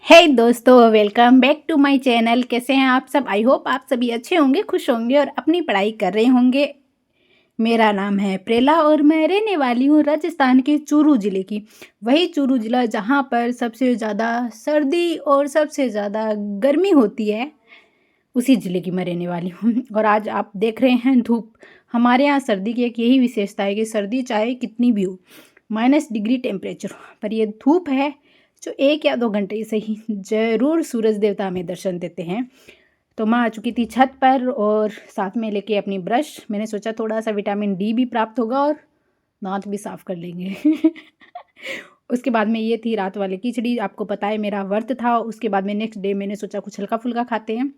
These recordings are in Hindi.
हे दोस्तों, welcome back to my channel. कैसे हैं आप सब? आई होप आप सभी अच्छे होंगे, खुश होंगे और अपनी पढ़ाई कर रहे होंगे। मेरा नाम है प्रेला और मैं रहने वाली हूँ राजस्थान के चूरू ज़िले की। वही चूरू ज़िला जहाँ पर सबसे ज़्यादा सर्दी और सबसे ज़्यादा गर्मी होती है, उसी ज़िले की मैं रहने वाली हूँ। और आज आप देख रहे हैं धूप। हमारे यहाँ सर्दी की एक यही विशेषता है कि सर्दी चाहे कितनी भी हो, -डिग्री टेम्परेचर हो, पर ये धूप है जो 1 या 2 घंटे से ही ज़रूर सूरज देवता हमें दर्शन देते हैं। तो मैं आ चुकी थी छत पर और साथ में लेके अपनी ब्रश। मैंने सोचा थोड़ा-सा विटामिन डी भी प्राप्त होगा और दाँत भी साफ़ कर लेंगे। उसके बाद में ये थी रात वाली खिचड़ी। आपको पता है मेरा व्रत था। उसके बाद में नेक्स्ट डे मैंने सोचा कुछ हल्का-फुल्का खाते हैं,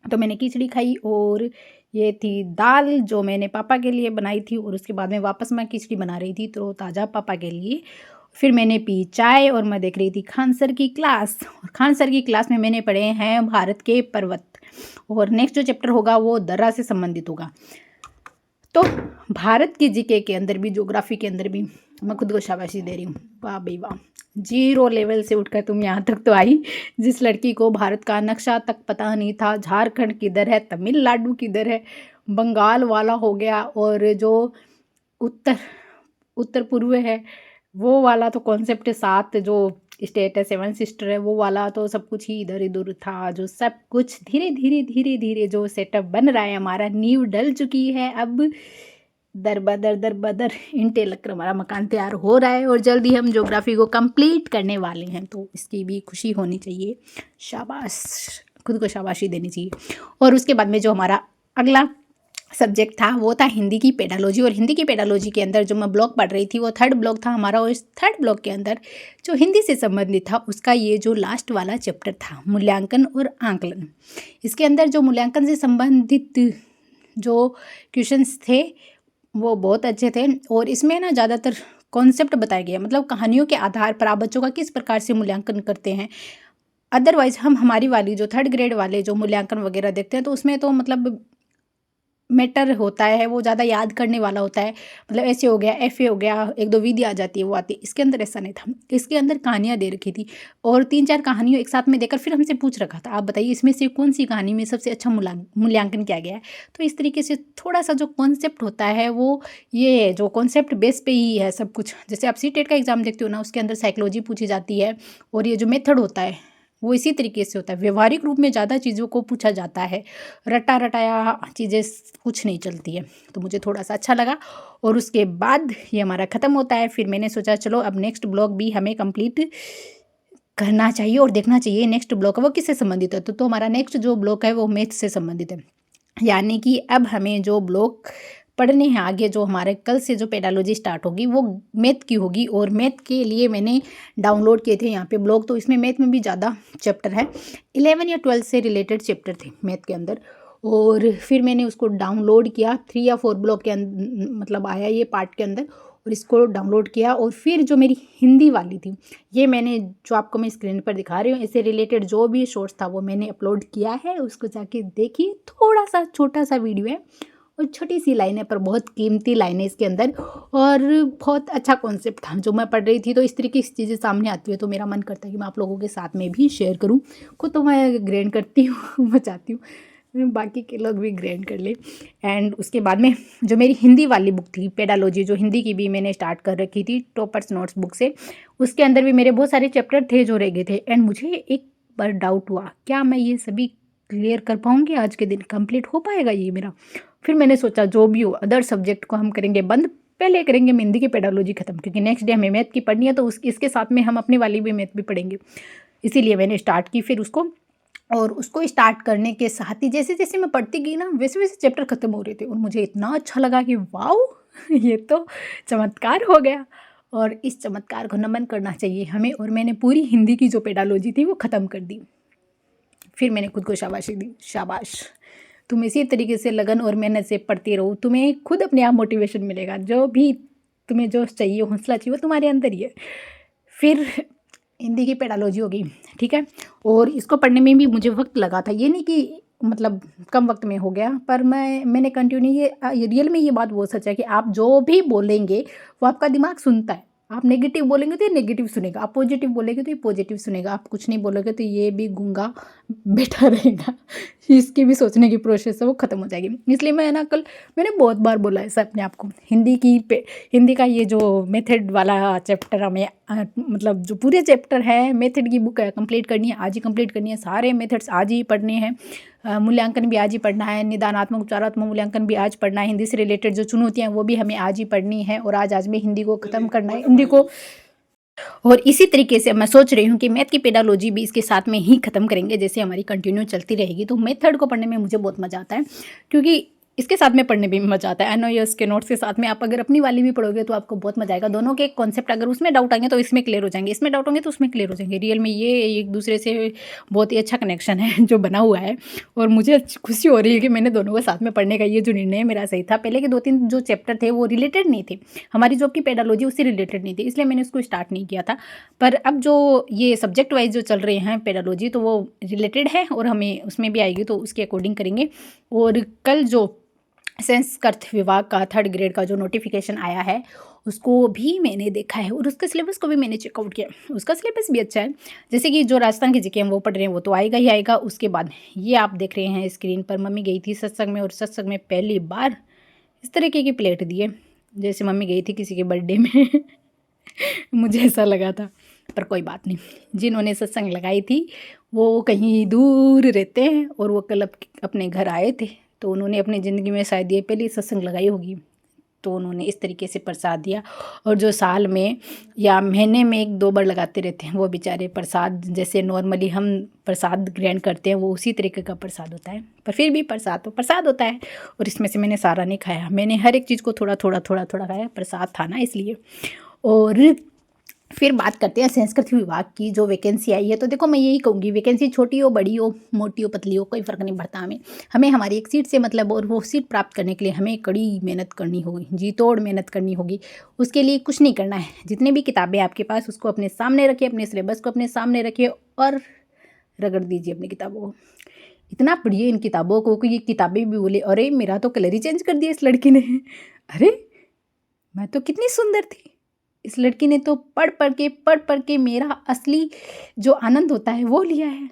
तो मैंने खिचड़ी खाई। और ये थी दाल जो मैंने पापा के लिए बनाई थी और उसके बाद में वापस मैं खिचड़ी बना रही थी तो ताज़ा पापा के लिए। फिर मैंने पी चाय और मैं देख रही थी खान सर की क्लास। और खान सर की क्लास में मैंने पढ़े हैं भारत के पर्वत, और नेक्स्ट जो चैप्टर होगा वो दर्रा से संबंधित होगा। तो भारत की जीके के अंदर भी, ज्योग्राफी के अंदर भी मैं खुद को शाबाशी दे रही हूँ। वाह भाई वाह, 0 लेवल से उठकर तुम यहाँ तक तो आई। जिस लड़की को भारत का नक्शा तक पता नहीं था, झारखंड किधर है, तमिलनाडु किधर है, बंगाल वाला हो गया, और जो उत्तर उत्तर पूर्व है वो वाला तो कॉन्सेप्ट, 7 जो स्टेट है, 7 सिस्टर है, वो वाला तो सब कुछ ही इधर उधर था। जो सब कुछ धीरे धीरे धीरे धीरे जो सेटअप बन रहा है, हमारा नींव डल चुकी है। अब दर बदर ईंटें लगकर हमारा मकान तैयार हो रहा है और जल्दी हम ज्योग्राफी को कंप्लीट करने वाले हैं, तो इसकी भी खुशी होनी चाहिए। शाबाश, खुद को शाबाशी देनी चाहिए। और उसके बाद में जो हमारा अगला सब्जेक्ट था वो था हिंदी की पेडालॉजी। और हिंदी की पेडालॉजी के अंदर जो मैं ब्लॉक पढ़ रही थी वो 3rd ब्लॉक था हमारा। और इस 3rd ब्लॉक के अंदर जो हिंदी से संबंधित था उसका ये जो लास्ट वाला चैप्टर था, मूल्यांकन और आंकलन। इसके अंदर जो मूल्यांकन से संबंधित जो क्वेश्चंस थे वो बहुत अच्छे थे। और इसमें ना ज़्यादातर कॉन्सेप्ट बताया गया, मतलब कहानियों के आधार पर आप बच्चों का किस प्रकार से मूल्यांकन करते हैं। अदरवाइज़ हम हमारी वाली जो 3rd ग्रेड वाले जो मूल्यांकन वगैरह देखते हैं तो उसमें तो मतलब मैटर होता है, वो ज़्यादा याद करने वाला होता है। मतलब ऐसे हो गया, ऐसे हो गया, 1-2 विधि आ जाती है, वो आती है। इसके अंदर ऐसा नहीं था। इसके अंदर कहानियाँ दे रखी थी और 3-4 कहानियों एक साथ में देकर फिर हमसे पूछ रखा था, आप बताइए इसमें से कौन-सी कहानी में सबसे अच्छा मूल्यांकन किया गया है। तो इस तरीके से थोड़ा-सा जो कॉन्सेप्ट होता है वो ये है, जो कॉन्सेप्ट बेस पे ही है सब कुछ। जैसे आप सीटेट का एग्ज़ाम देखते हो ना, उसके अंदर साइकोलॉजी पूछी जाती है और ये जो मेथड होता है वो इसी तरीके से होता है। व्यवहारिक रूप में ज़्यादा चीज़ों को पूछा जाता है, रटा-रटाया चीज़ें कुछ नहीं चलती है। तो मुझे थोड़ा-सा अच्छा लगा और उसके बाद ये हमारा ख़त्म होता है। फिर मैंने सोचा चलो अब नेक्स्ट ब्लॉक भी हमें कंप्लीट करना चाहिए और देखना चाहिए नेक्स्ट ब्लॉक है वो किससे संबंधित है। तो हमारा नेक्स्ट जो ब्लॉक है वो मैथ से संबंधित है। यानी कि अब हमें जो ब्लॉक पढ़ने हैं आगे, जो हमारे कल से जो पेडालॉजी स्टार्ट होगी वो मैथ की होगी। और मैथ के लिए मैंने डाउनलोड किए थे यहाँ पे ब्लॉग, तो इसमें मैथ में भी ज़्यादा चैप्टर है। 11 या 12 से रिलेटेड चैप्टर थे मैथ के अंदर। और फिर मैंने उसको डाउनलोड किया, 3 या 4 ब्लॉक के मतलब आया ये पार्ट के अंदर, और इसको डाउनलोड किया। और फिर जो मेरी हिंदी वाली थी, ये मैंने जो आपको मैं स्क्रीन पर दिखा रही हूँ, इससे रिलेटेड जो भी शॉर्ट्स था वो मैंने अपलोड किया है, उसको जाके देखिए। थोड़ा सा छोटा सा वीडियो है और छोटी सी लाइनें पर बहुत कीमती लाइनें इसके अंदर, और बहुत अच्छा कॉन्सेप्ट था जो मैं पढ़ रही थी। तो इस तरीके की चीज़ें सामने आती है तो मेरा मन करता है कि मैं आप लोगों के साथ में भी शेयर करूं। खुद तो मैं ग्रैंड करती हूँ मैं चाहती हूँ बाकी के लोग भी ग्रैंड कर ले। एंड उसके बाद में जो मेरी हिंदी वाली बुक थी पेडालॉजी, जो हिंदी की भी मैंने स्टार्ट कर रखी थी टॉपर्स नोट्स बुक से, उसके अंदर भी मेरे बहुत सारे चैप्टर थे जो रह गए थे। एंड मुझे एक बार डाउट हुआ, क्या मैं ये सभी क्लियर कर पाऊँगी आज के दिन, कंप्लीट हो पाएगा ये मेरा। फिर मैंने सोचा जो भी हो अदर सब्जेक्ट को हम करेंगे बंद, पहले करेंगे हम हिंदी की पेडालॉजी खत्म, क्योंकि नेक्स्ट डे हमें मैथ की पढ़नी है तो इसके साथ में हम अपनी वाली भी मैथ भी पढ़ेंगे। इसीलिए मैंने स्टार्ट की फिर उसको। और उसको स्टार्ट करने के साथ ही जैसे जैसे मैं पढ़ती गई ना, वैसे वैसे चैप्टर खत्म हो रहे थे और मुझे इतना अच्छा लगा कि वाओ ये तो चमत्कार हो गया। और इस चमत्कार को नमन करना चाहिए हमें। और मैंने पूरी हिंदी की जो पेडालॉजी थी वो ख़त्म कर दी। फिर मैंने खुद को शाबाशी दी, शाबाश, तुम इसी तरीके से लगन और मेहनत से पढ़ती रहो, तुम्हें खुद अपने आप मोटिवेशन मिलेगा। जो भी तुम्हें जो चाहिए, हौसला चाहिए, वो तुम्हारे अंदर ही है। फिर हिंदी की पेडालॉजी होगी, ठीक है। और इसको पढ़ने में भी मुझे वक्त लगा था, ये नहीं कि मतलब कम वक्त में हो गया, पर मैंने कंटिन्यू ये रियल में ये बात बहुत सच है कि आप जो भी बोलेंगे वो आपका दिमाग सुनता है। आप नेगेटिव बोलेंगे तो ये नेगेटिव सुनेगा, आप पॉजिटिव बोलेंगे तो ये पॉजिटिव सुनेगा, आप कुछ नहीं बोलोगे तो ये भी गूंगा बैठा रहेगा। इसकी भी सोचने की प्रोसेस है वो ख़त्म हो जाएगी। इसलिए मैं ना कल मैंने बहुत बार बोला ऐसा अपने आप को, हिंदी का ये जो मेथड वाला चैप्टर हमें मतलब जो पूरे चैप्टर है मेथड की बुक है कंप्लीट करनी है, आज ही कंप्लीट करनी है, सारे मेथड्स आज ही पढ़ने हैं, मूल्यांकन भी आज ही पढ़ना है, निदानात्मक उपचारात्मक मूल्यांकन भी आज पढ़ना है, हिंदी से रिलेटेड जो चुनौतियाँ हैं वो भी हमें आज ही पढ़नी है, और आज में हिंदी को ख़त्म करना है, हिंदी को। और इसी तरीके से मैं सोच रही हूँ कि मैथ की पेडालॉजी भी इसके साथ में ही ख़त्म करेंगे, जैसे हमारी कंटिन्यू चलती रहेगी। तो मेथड को पढ़ने में मुझे बहुत मज़ा आता है, क्योंकि इसके साथ में पढ़ने भी मज़ा आता है। एनओएस के नोट्स के साथ में आप अगर अपनी वाली भी पढ़ोगे तो आपको बहुत मज़ा आएगा। दोनों के कॉन्सेप्ट अगर उसमें डाउट आएंगे तो इसमें क्लियर हो जाएंगे, इसमें डाउट होंगे तो उसमें क्लियर हो जाएंगे। रियल में ये एक दूसरे से बहुत ही अच्छा कनेक्शन है जो बना हुआ है, और मुझे खुशी हो रही है कि मैंने दोनों को साथ में पढ़ने का ये जो निर्णय मेरा सही था। पहले के 2-3 जो चैप्टर थे वो रिलेटेड नहीं थे, हमारी जॉब की पेडालॉजी उससे रिलेटेड नहीं थी, इसलिए मैंने उसको स्टार्ट नहीं किया था। पर अब जो ये सब्जेक्ट वाइज जो चल रहे हैं पेडालॉजी, तो वो रिलेटेड है और हमें उसमें भी आएगी, तो उसके अकॉर्डिंग करेंगे। और कल जो संस्कृत विभाग का 3rd ग्रेड का जो नोटिफिकेशन आया है उसको भी मैंने देखा है, और उसके सिलेबस को भी मैंने चेकआउट किया। उसका सिलेबस भी अच्छा है, जैसे कि जो राजस्थान की जीके हम वो पढ़ रहे हैं वो तो आएगा ही आएगा। उसके बाद ये आप देख रहे हैं स्क्रीन पर, मम्मी गई थी सत्संग में, और सत्संग में पहली बार इस तरीके की प्लेट दिए जैसे मम्मी गई थी किसी के बर्थडे में। मुझे ऐसा लगा था, पर कोई बात नहीं। जिन्होंने सत्संग लगाई थी वो कहीं दूर रहते हैं, और वो कल अपने घर आए थे, तो उन्होंने अपनी ज़िंदगी में शायद ये पहली सत्संग लगाई होगी, तो उन्होंने इस तरीके से प्रसाद दिया। और जो साल में या महीने में 1-2 बार लगाते रहते हैं वो बेचारे प्रसाद, जैसे नॉर्मली हम प्रसाद ग्रहण करते हैं वो उसी तरीके का प्रसाद होता है, पर फिर भी प्रसाद तो प्रसाद होता है। और इसमें से मैंने सारा नहीं खाया, मैंने हर एक चीज़ को थोड़ा थोड़ा थोड़ा थोड़ा खाया, प्रसाद था ना इसलिए। और फिर बात करते हैं संस्कृत विभाग की जो वैकेंसी आई है। तो देखो मैं यही कहूँगी, वैकेंसी छोटी हो बड़ी हो मोटी हो पतली हो कोई फ़र्क नहीं पड़ता हमें, हमें हमारी एक सीट से मतलब, और वो सीट प्राप्त करने के लिए हमें कड़ी मेहनत करनी होगी, जी तोड़ मेहनत करनी होगी। उसके लिए कुछ नहीं करना है, जितनी भी किताबें आपके पास उसको अपने सामने रखिए, अपने सिलेबस को अपने सामने रखिए और रगड़ दीजिए अपनी किताबों को। इतना पढ़िए इन किताबों को कि ये किताबें भी बोले अरे मेरा तो कलर ही चेंज कर दिया इस लड़की ने, अरे मैं तो कितनी सुंदर थी, इस लड़की ने तो पढ़ पढ़ के मेरा असली जो आनंद होता है वो लिया है,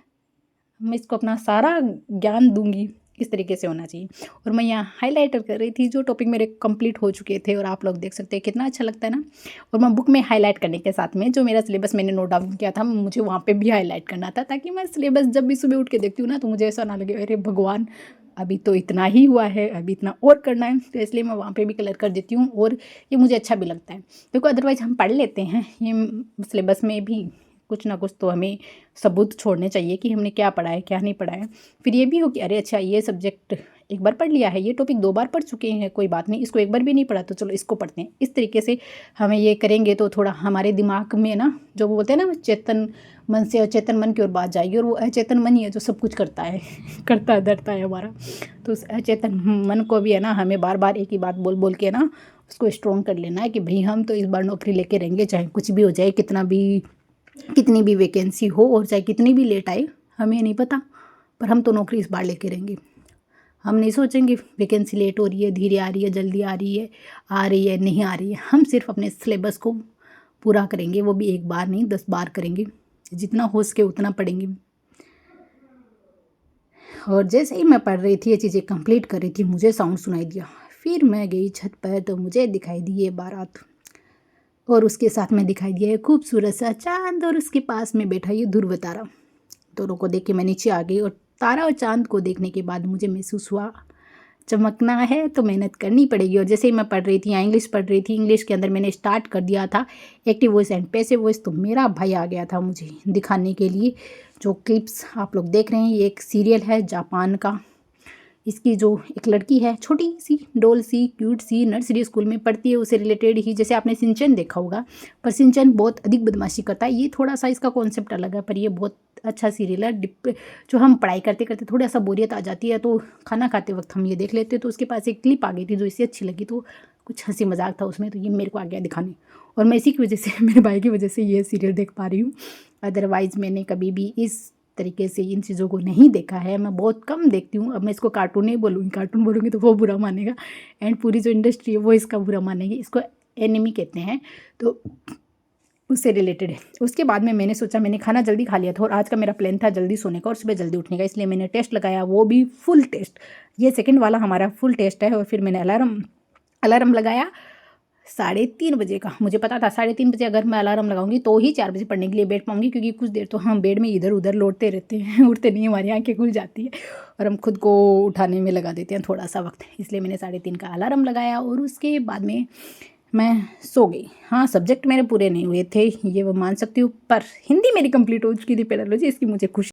मैं इसको अपना सारा ज्ञान दूंगी। इस तरीके से होना चाहिए। और मैं यहाँ हाइलाइटर कर रही थी, जो टॉपिक मेरे कंप्लीट हो चुके थे, और आप लोग देख सकते हैं कितना अच्छा लगता है ना। और मैं बुक में हाईलाइट करने के साथ में जो मेरा सिलेबस मैंने नोट डाउन किया था मुझे वहाँ पे भी हाईलाइट करना था, ताकि मैं सिलेबस जब भी सुबह उठ के देखती हूँ ना तो मुझे ऐसा ना लगे अरे भगवान अभी तो इतना ही हुआ है, अभी इतना और करना है। तो इसलिए मैं वहाँ पे भी कलर कर देती हूँ, और ये मुझे अच्छा भी लगता है। देखो अदरवाइज़ हम पढ़ लेते हैं, ये सिलेबस में भी कुछ ना कुछ तो हमें सबूत छोड़ने चाहिए कि हमने क्या पढ़ा है क्या नहीं पढ़ा है। फिर ये भी हो कि अरे अच्छा ये सब्जेक्ट एक बार पढ़ लिया है, ये टॉपिक 2 बार पढ़ चुके हैं, कोई बात नहीं, इसको एक बार भी नहीं पढ़ा तो चलो इसको पढ़ते हैं। इस तरीके से हमें ये करेंगे तो थोड़ा हमारे दिमाग में ना, जो वो बोलते हैं ना, चेतन मन से अचेतन मन की ओर बात जाएगी, और वो अचेतन मन ही है जो सब कुछ करता है करता धरता है हमारा। तो उस अचेतन मन को भी है ना हमें बार बार एक ही बात बोल बोल के ना उसको स्ट्रॉन्ग कर लेना है कि भाई हम तो इस बार नौकरी लेके रहेंगे, चाहे कुछ भी हो जाए, कितनी भी वैकेंसी हो और चाहे कितनी भी लेट आए हमें नहीं पता, पर हम तो नौकरी इस बार लेके रहेंगे। हम नहीं सोचेंगे वैकेंसी लेट हो रही है, धीरे आ रही है, जल्दी आ रही है नहीं आ रही है, हम सिर्फ अपने सिलेबस को पूरा करेंगे, वो भी एक बार नहीं 10 बार करेंगे, जितना हो सके उतना पढ़ेंगे। और जैसे ही मैं पढ़ रही थी ये चीज़ें कंप्लीट कर रही थी मुझे साउंड सुनाई दिया, फिर मैं गई छत पर तो मुझे दिखाई दी ये बारात, और उसके साथ में दिखाई दिया है खूबसूरत सा चांद, और उसके पास में बैठा ये ध्रुव तारा। दोनों को देख के मैं नीचे आ गई, और तारा और चांद को देखने के बाद मुझे महसूस हुआ चमकना है तो मेहनत करनी पड़ेगी। और जैसे ही मैं पढ़ रही थी, यहाँ इंग्लिश पढ़ रही थी, इंग्लिश के अंदर मैंने स्टार्ट कर दिया था active voice and passive voice, तो मेरा भाई आ गया था मुझे दिखाने के लिए। जो क्लिप्स आप लोग देख रहे हैं ये एक सीरियल है जापान का, इसकी जो एक लड़की है छोटी सी डोल सी क्यूट सी नर्सरी स्कूल में पढ़ती है, उससे रिलेटेड ही, जैसे आपने सिंचन देखा होगा, पर सिंचन बहुत अधिक बदमाशी करता है, ये थोड़ा सा इसका कॉन्सेप्ट अलग है, पर ये बहुत अच्छा सीरियल है। जो हम पढ़ाई करते करते थोड़ा सा बोरियत आ जाती है तो खाना खाते वक्त हम ये देख लेते हैं, तो उसके पास एक क्लिप आ गई थी जो इससे अच्छी लगी, तो कुछ हंसी मजाक था उसमें, तो ये मेरे को आ गया दिखाने, और मैं इसी की वजह से मेरे भाई की वजह से ये सीरियल देख पा रही हूँ। अदरवाइज़ मैंने कभी भी इस तरीके से इन चीज़ों को नहीं देखा है, मैं बहुत कम देखती हूँ। अब मैं इसको कार्टून नहीं बोलूँगी, कार्टून बोलूँगी तो वो बुरा मानेगा, एंड पूरी जो इंडस्ट्री है वो इसका बुरा मानेगी, इसको एनिमी कहते हैं। तो उससे रिलेटेड है। उसके बाद में मैंने सोचा, मैंने खाना जल्दी खा लिया था और आज का मेरा प्लान था जल्दी सोने का और सुबह जल्दी उठने का, इसलिए मैंने टेस्ट लगाया, वो भी फुल टेस्ट। ये सेकंड वाला हमारा फुल टेस्ट है। और फिर मैंने अलार्म लगाया 3:30 बजे का। मुझे पता था 3:30 बजे अगर मैं अलार्म लगाऊंगी तो ही 4 बजे पढ़ने के लिए बैठ पाऊंगी, क्योंकि कुछ देर तो हम बेड में इधर उधर लौटते रहते हैं, उठते नहीं, हमारी आंखें खुल जाती है और हम खुद को उठाने में लगा देते हैं थोड़ा सा वक्त। इसलिए मैंने 3:30 का अलार्म लगाया और उसके बाद में मैं सो गई। हाँ, सब्जेक्ट मेरे पूरे नहीं हुए थे, ये वो मान सकती हूँ, पर हिंदी मेरी कंप्लीट हो चुकी थी, पेडालॉजी, इसकी मुझे खुशी